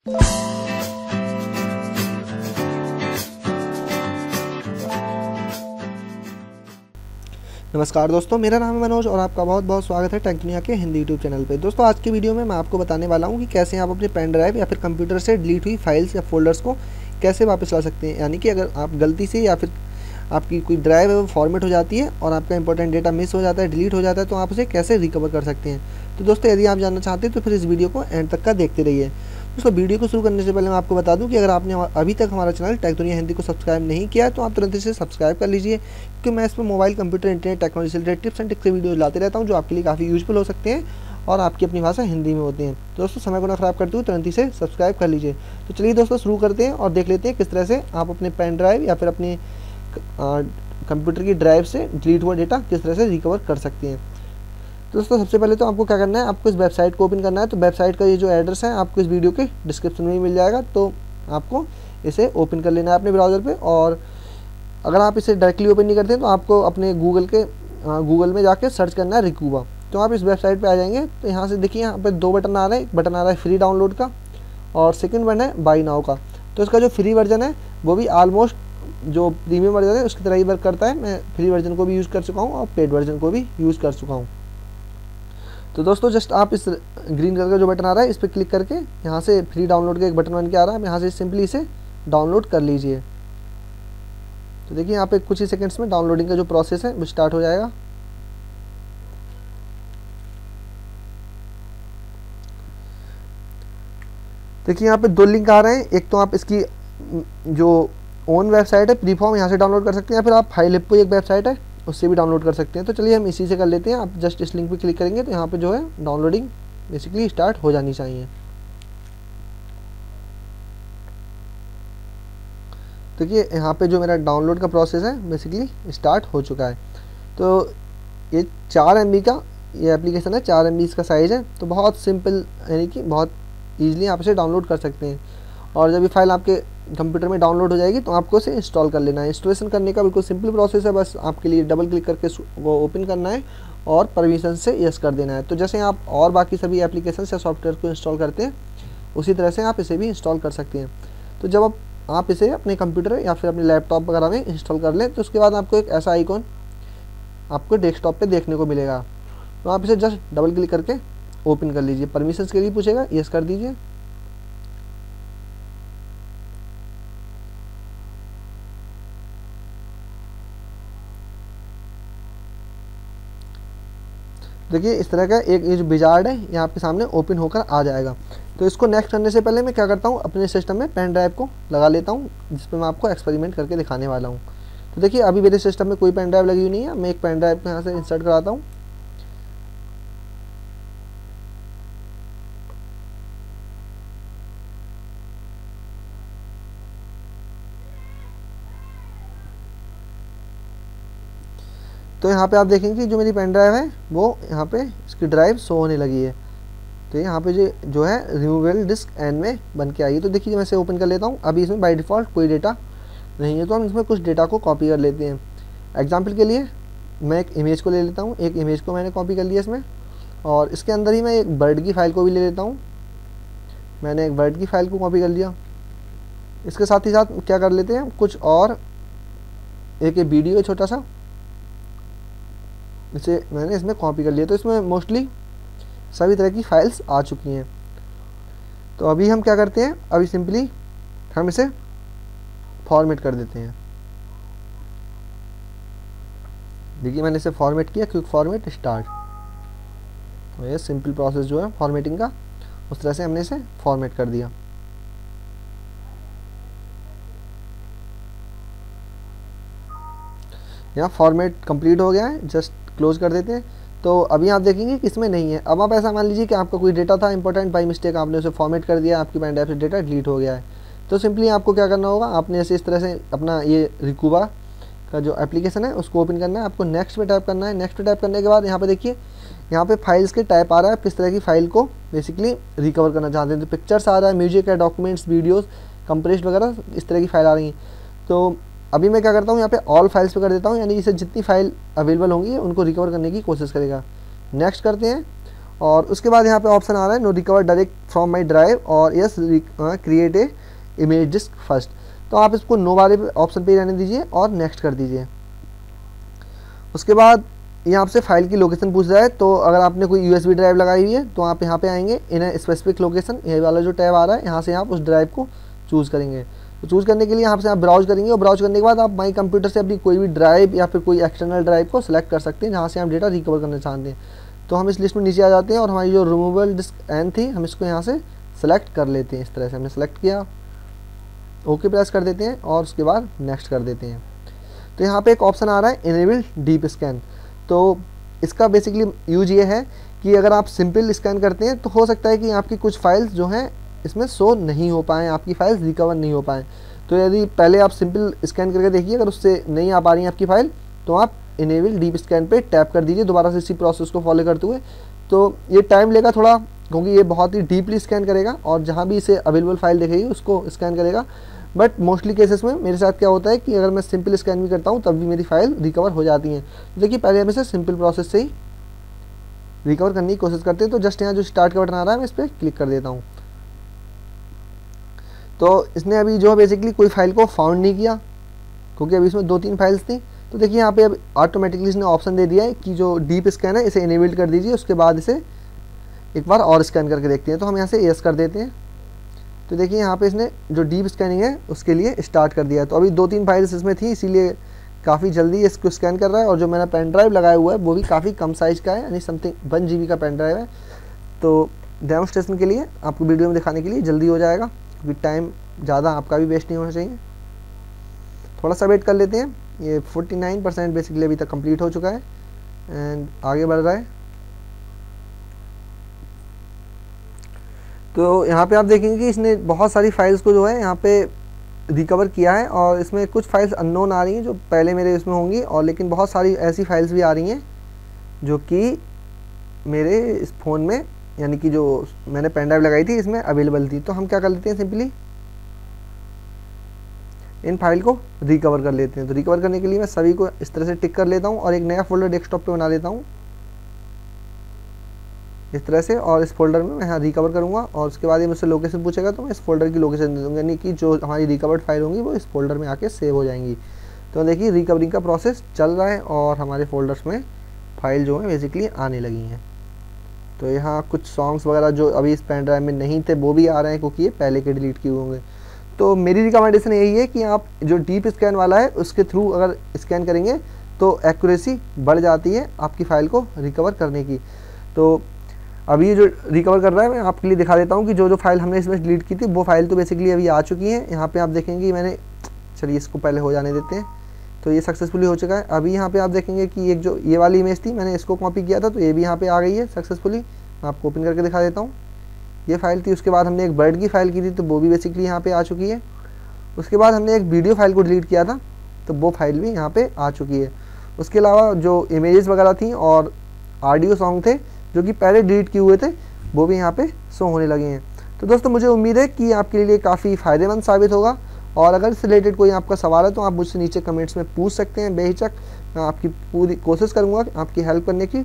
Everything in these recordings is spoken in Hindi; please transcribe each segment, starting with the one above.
नमस्कार दोस्तों, मेरा नाम है मनोज और आपका बहुत बहुत स्वागत है टेक दुनिया के हिंदी यूट्यूब चैनल पे। दोस्तों आज की वीडियो में मैं आपको बताने वाला हूँ कि कैसे आप अपने पेन ड्राइव या फिर कंप्यूटर से डिलीट हुई फाइल्स या फोल्डर्स को कैसे वापस ला सकते हैं। यानी कि अगर आप गलती से या फिर आपकी कोई ड्राइव है वो फॉर्मेट हो जाती है और आपका इंपॉर्टेंट डेटा मिस हो जाता है, डिलीट हो जाता है, तो आप उसे कैसे रिकवर कर सकते हैं। तो दोस्तों यदि आप जानना चाहते हैं तो फिर इस वीडियो को एंड तक का देखते रहिए। दोस्तों वीडियो को शुरू करने से पहले मैं आपको बता दूं कि अगर आपने अभी तक हमारा चैनल टेक दुनिया हिंदी को सब्सक्राइब नहीं किया है तो आप तुरंत इसे सब्सक्राइब कर लीजिए, क्योंकि मैं इस पर मोबाइल, कंप्यूटर, इंटरनेट, टेक्नोलॉजी से रिलेटेड टिप्स एंड ट्रिक्स के वीडियो लाते रहता हूं जो आपके लिए काफ़ी यूजफुल हो सकते हैं और आपकी अपनी भाषा हिंदी में होते हैं। तो दोस्तों समय को ना खराब करते हुए तुरंत इसे सब्सक्राइब कर लीजिए। तो चलिए दोस्तों शुरू करते हैं और देख लेते हैं किस तरह से आप अपने पेन ड्राइव या फिर अपने कंप्यूटर की ड्राइव से डिलीट हुआ डेटा किस तरह से रिकवर कर सकते हैं। तो दोस्तों सबसे पहले तो आपको क्या करना है, आपको इस वेबसाइट को ओपन करना है। तो वेबसाइट का ये जो एड्रेस है आपको इस वीडियो के डिस्क्रिप्शन में ही मिल जाएगा, तो आपको इसे ओपन कर लेना है अपने ब्राउज़र पे। और अगर आप इसे डायरेक्टली ओपन नहीं करते हैं तो आपको अपने गूगल में जाके सर्च करना है रिकूबा। तो आप इस वेबसाइट पे आ जाएंगे। तो यहाँ से देखिए, यहाँ पे दो बटन आ रहे हैं। एक बटन आ रहा है फ्री डाउनलोड का और सेकेंड बटन है बाई नाउ का। तो इसका जो फ्री वर्जन है वो भी ऑलमोस्ट जो प्रीमियम वर्जन है उसकी तरह ही वर्क करता है। मैं फ्री वर्जन को भी यूज़ कर चुका हूँ और पेड वर्जन को भी यूज़ कर चुका हूँ। तो दोस्तों जस्ट आप इस ग्रीन कलर का जो बटन आ रहा है इस पर क्लिक करके यहाँ से फ्री डाउनलोड का एक बटन बन के आ रहा है, यहाँ से सिंपली इसे डाउनलोड कर लीजिए। तो देखिए यहाँ पे कुछ ही सेकंड्स में डाउनलोडिंग का जो प्रोसेस है वो स्टार्ट हो जाएगा। देखिए यहाँ पे दो लिंक आ रहे हैं। एक तो आप इसकी जो ओन वेबसाइट है प्रीफॉर्म, यहाँ से डाउनलोड कर सकते हैं, या फिर आप फाइल हिप्पो एक वेबसाइट है उससे भी डाउनलोड कर सकते हैं। तो चलिए हम इसी से कर लेते हैं। आप जस्ट इस लिंक पे क्लिक करेंगे तो यहाँ पे जो है डाउनलोडिंग बेसिकली स्टार्ट हो जानी चाहिए। देखिए यहाँ पे जो मेरा डाउनलोड का प्रोसेस है बेसिकली स्टार्ट हो चुका है। तो ये 4 MB का ये एप्लीकेशन है, 4 MB इसका साइज़ है। तो बहुत सिंपल, यानी कि बहुत ईजिली आप इसे डाउनलोड कर सकते हैं। और जब ये फाइल आपके कंप्यूटर में डाउनलोड हो जाएगी तो आपको इसे इंस्टॉल कर लेना है। इंस्टॉलेशन करने का बिल्कुल सिंपल प्रोसेस है, बस आपके लिए डबल क्लिक करके वो ओपन करना है और परमिशन से यस कर देना है। तो जैसे आप और बाकी सभी एप्लीकेशन या सॉफ्टवेयर को इंस्टॉल करते हैं उसी तरह से आप इसे भी इंस्टॉल कर सकते हैं। तो जब आप इसे अपने कंप्यूटर या फिर अपने लैपटॉप वगैरह में इंस्टॉल कर लें तो उसके बाद आपको एक ऐसा आइकॉन आपको डेस्कटॉप पर देखने को मिलेगा। तो आप इसे जस्ट डबल क्लिक करके ओपन कर लीजिए। परमिशन के लिए पूछेगा, यस कर दीजिए। देखिए इस तरह का एक ये जो विजार्ड है यहाँ पे सामने ओपन होकर आ जाएगा। तो इसको नेक्स्ट करने से पहले मैं क्या करता हूँ, अपने सिस्टम में पेन ड्राइव को लगा लेता हूँ जिस पर मैं आपको एक्सपेरिमेंट करके दिखाने वाला हूँ। तो देखिए अभी मेरे सिस्टम में कोई पेन ड्राइव लगी हुई नहीं है। मैं एक पेन ड्राइव को यहाँ से इंसर्ट कराता हूँ। तो यहाँ पे आप देखेंगे कि जो मेरी पेन ड्राइव है वो यहाँ पे इसकी ड्राइव शो होने लगी है। तो यहाँ पे जो है रिमूवेबल डिस्क एन में बन के आई है। तो देखिए मैं इसे ओपन कर लेता हूँ। अभी इसमें बाय डिफ़ॉल्ट कोई डेटा नहीं है, तो हम इसमें कुछ डेटा को कॉपी कर लेते हैं। एग्जाम्पल के लिए मैं एक इमेज को ले लेता हूँ। एक इमेज को मैंने कॉपी कर लिया इसमें, और इसके अंदर ही मैं एक बर्ड की फ़ाइल को भी ले लेता हूँ। मैंने एक बर्ड की फ़ाइल को कॉपी कर लिया। इसके साथ ही साथ क्या कर लेते हैं, कुछ और एक वीडियो है छोटा सा, इसे मैंने इसमें कॉपी कर लिया। तो इसमें मोस्टली सभी तरह की फाइल्स आ चुकी हैं। तो अभी हम क्या करते हैं, अभी सिंपली हम इसे फॉर्मेट कर देते हैं। देखिए मैंने इसे फॉर्मेट किया, क्विक फॉर्मेट स्टार्ट। तो ये सिंपल प्रोसेस जो है फॉर्मेटिंग का, उस तरह से हमने इसे फॉर्मेट कर दिया। यहाँ फॉर्मेट कंप्लीट हो गया है, जस्ट क्लोज कर देते हैं। तो अभी आप देखेंगे कि इसमें नहीं है। अब आप ऐसा मान लीजिए कि आपका कोई डेटा था इंपॉर्टेंट, बाई मिस्टेक आपने उसे फॉर्मेट कर दिया, आपकी पेन ड्राइव से डेटा डिलीट हो गया है। तो सिंपली आपको क्या करना होगा, आपने ऐसे इस तरह से अपना ये रिकूबा का जो एप्लीकेशन है उसको ओपन करना है। आपको नेक्स्ट पे टाइप करना है। नेक्स्ट पे टाइप करने के बाद यहाँ पे देखिए, यहाँ पे फाइल्स के टाइप आ रहा है, किस तरह की फाइल को बेसिकली रिकवर करना चाहते हैं। तो पिक्चर्स आ रहा है, म्यूजिक है, डॉक्यूमेंट्स, वीडियोज़, कंप्रेस्ड वगैरह इस तरह की फाइल आ रही हैं। तो अभी मैं क्या करता हूँ, यहाँ पे ऑल फाइल्स पे कर देता हूँ, यानी इसे जितनी फाइल अवेलेबल होंगी उनको रिकवर करने की कोशिश करेगा। नेक्स्ट करते हैं और उसके बाद यहाँ पे ऑप्शन आ रहा है no recover direct from my drive और yes create a image disk first. तो आप इसको नो वाले ऑप्शन पे रहने दीजिए और नेक्स्ट कर दीजिए। उसके बाद ये आपसे फाइल की लोकेशन पूछ रहा है, तो अगर आपने कोई यूएसबी ड्राइव लगाई हुई है तो आप यहाँ पे आएंगे इन स्पेसिफिक लोकेशन, ये वाला जो टैब आ रहा है यहाँ से आप उस ड्राइव को चूज़ करेंगे। तो चूज़ करने के लिए यहाँ से आप ब्राउज करेंगे और ब्राउज करने के बाद आप माई कंप्यूटर से अपनी कोई भी ड्राइव या फिर कोई एक्सटर्नल ड्राइव को सिलेक्ट कर सकते हैं जहाँ से आप डेटा रिकवर करना चाहते हैं। तो हम इस लिस्ट में नीचे आ जाते हैं और हमारी जो रिमूवेबल डिस्क एन थी हम इसको यहाँ से सेलेक्ट कर लेते हैं। इस तरह से हमने सेलेक्ट किया, ओके प्रेस कर देते हैं और उसके बाद नेक्स्ट कर देते हैं। तो यहाँ पे एक ऑप्शन आ रहा है इनेबल डीप स्कैन। तो इसका बेसिकली यूज ये है कि अगर आप सिंपल स्कैन करते हैं तो हो सकता है कि आपकी कुछ फाइल्स जो हैं इसमें शो नहीं हो पाएँ, आपकी फाइल्स रिकवर नहीं हो पाएँ। तो यदि पहले आप सिंपल स्कैन करके देखिए, अगर उससे नहीं आ पा रही है आपकी फ़ाइल तो आप इनेबल डीप स्कैन पे टैप कर दीजिए दोबारा से इसी प्रोसेस को फॉलो करते हुए। तो ये टाइम लेगा थोड़ा, क्योंकि ये बहुत ही डीपली स्कैन करेगा और जहाँ भी इसे अवेलेबल फाइल दिखेगी उसको स्कैन करेगा। बट मोस्टली केसेस में मेरे साथ क्या होता है कि अगर मैं सिंपल स्कैन भी करता हूँ तब भी मेरी फाइल रिकवर हो जाती हैं। तो देखिए पहले हम इसे सिंपल प्रोसेस से ही रिकवर करने की कोशिश करते हैं। तो जस्ट यहाँ जो स्टार्ट का बटन आ रहा है मैं इस पर क्लिक कर देता हूँ। तो इसने अभी जो है बेसिकली कोई फाइल को फाउंड नहीं किया, क्योंकि अभी इसमें 2-3 फाइल्स थी। तो देखिए यहाँ पे अब ऑटोमेटिकली इसने ऑप्शन दे दिया है कि जो डीप स्कैन है इसे इनेबल कर दीजिए, उसके बाद इसे एक बार और स्कैन करके देखते हैं। तो हम यहाँ से यस कर देते हैं। तो देखिए यहाँ पे इसने जो डीप स्कैनिंग है उसके लिए स्टार्ट कर दिया है। तो अभी 2-3 फाइल्स इसमें थी, इसीलिए काफ़ी जल्दी इसको स्कैन कर रहा है। और जो मैंने पेन ड्राइव लगाया हुआ है वो भी काफ़ी कम साइज़ का है, यानी समथिंग 1 GB का पेन ड्राइव है। तो डेमोस्ट्रेशन के लिए आपको वीडियो में दिखाने के लिए जल्दी हो जाएगा, क्योंकि टाइम ज़्यादा आपका भी वेस्ट नहीं होना चाहिए। थोड़ा सा वेट कर लेते हैं। ये 49% बेसिकली अभी तक कंप्लीट हो चुका है एंड आगे बढ़ रहा है। तो यहाँ पे आप देखेंगे कि इसने बहुत सारी फाइल्स को जो है यहाँ पे रिकवर किया है और इसमें कुछ फाइल्स अननोन आ रही हैं जो पहले मेरे इसमें होंगी, और लेकिन बहुत सारी ऐसी फाइल्स भी आ रही हैं जो कि मेरे इस फ़ोन में, यानी कि जो मैंने पेन ड्राइव लगाई थी इसमें अवेलेबल थी। तो हम क्या कर लेते हैं, सिंपली इन फाइल को रिकवर कर लेते हैं। तो रिकवर करने के लिए मैं सभी को इस तरह से टिक कर लेता हूँ और एक नया फोल्डर डेस्कटॉप पे बना लेता हूँ इस तरह से, और इस फोल्डर में मैं यहाँ रिकवर करूँगा। और उसके बाद ये मुझसे लोकेशन पूछेगा तो मैं इस फोल्डर की लोकेशन दे दूँगा, यानी कि जो हमारी रिकवर्ड फाइल होंगी वो इस फोल्डर में आके सेव हो जाएंगी। तो देखिए रिकवरिंग का प्रोसेस चल रहा है और हमारे फोल्डर्स में फाइल जो है बेसिकली आने लगी हैं। तो यहाँ कुछ सॉन्ग्स वगैरह जो अभी इस पेन ड्राइव में नहीं थे वो भी आ रहे हैं, क्योंकि ये पहले के डिलीट किए होंगे। तो मेरी रिकमेंडेशन यही है कि आप जो डीप स्कैन वाला है उसके थ्रू अगर स्कैन करेंगे तो एक्यूरेसी बढ़ जाती है आपकी फ़ाइल को रिकवर करने की। तो अभी ये जो रिकवर कर रहा है मैं आपके लिए दिखा देता हूँ कि जो जो फाइल हमने इसमें डिलीट की थी वो फाइल तो बेसिकली अभी आ चुकी है। यहाँ पे आप देखेंगे मैंने, चलिए इसको पहले हो जाने देते हैं। तो ये सक्सेसफुली हो चुका है। अभी यहाँ पे आप देखेंगे कि एक जो ये वाली इमेज थी मैंने इसको कॉपी किया था, तो ये भी यहाँ पे आ गई है सक्सेसफुली। मैं आपको ओपन करके दिखा देता हूँ। ये फाइल थी, उसके बाद हमने एक बर्ड की फ़ाइल की थी तो वो भी बेसिकली यहाँ पे आ चुकी है। उसके बाद हमने एक वीडियो फाइल को डिलीट किया था तो वो फाइल भी यहाँ पे आ चुकी है। उसके अलावा जो इमेजेस वगैरह थी और ऑडियो सॉन्ग थे जो कि पहले डिलीट किए हुए थे वो भी यहाँ पे शो होने लगे हैं। तो दोस्तों मुझे उम्मीद है कि आपके लिए काफ़ी फ़ायदेमंद साबित होगा, और अगर इससे रिलेटेड कोई आपका सवाल है तो आप मुझसे नीचे कमेंट्स में पूछ सकते हैं बेहिचक। मैं आपकी पूरी कोशिश करूँगा आपकी हेल्प करने की।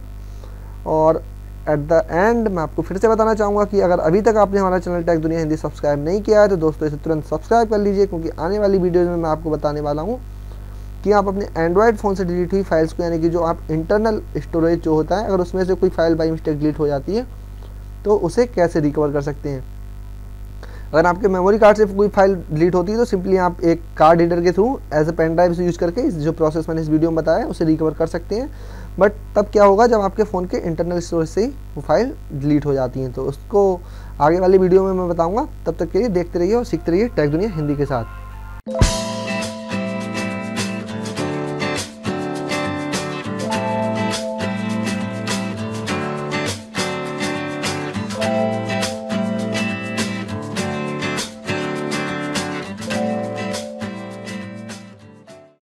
और एट द एंड मैं आपको फिर से बताना चाहूँगा कि अगर अभी तक आपने हमारा चैनल टेक दुनिया हिंदी सब्सक्राइब नहीं किया है तो दोस्तों इसे तुरंत सब्सक्राइब कर लीजिए, क्योंकि आने वाली वीडियोज़ में मैं आपको बताने वाला हूँ कि आप अपने एंड्रॉयड फ़ोन से डिलीट हुई फाइल्स को, यानी कि जो आप इंटरनल स्टोरेज जो होता है अगर उसमें से कोई फाइल बाई मिस्टेक डिलीट हो जाती है तो उसे कैसे रिकवर कर सकते हैं। अगर आपके मेमोरी कार्ड से कोई फाइल डिलीट होती है तो सिंपली आप एक कार्ड रीडर के through as a pen drive से यूज़ करके जो प्रोसेस मैंने इस वीडियो में बताया है उसे रिकवर कर सकते हैं। बट तब क्या होगा जब आपके फ़ोन के इंटरनल स्टोरेज से ही वो फाइल डिलीट हो जाती हैं। तो उसको आगे वाली वीडियो में मैं बताऊँगा। तब तक के लिए देखते रहिए और सीखते रहिए टेक दुनिया हिंदी के साथ।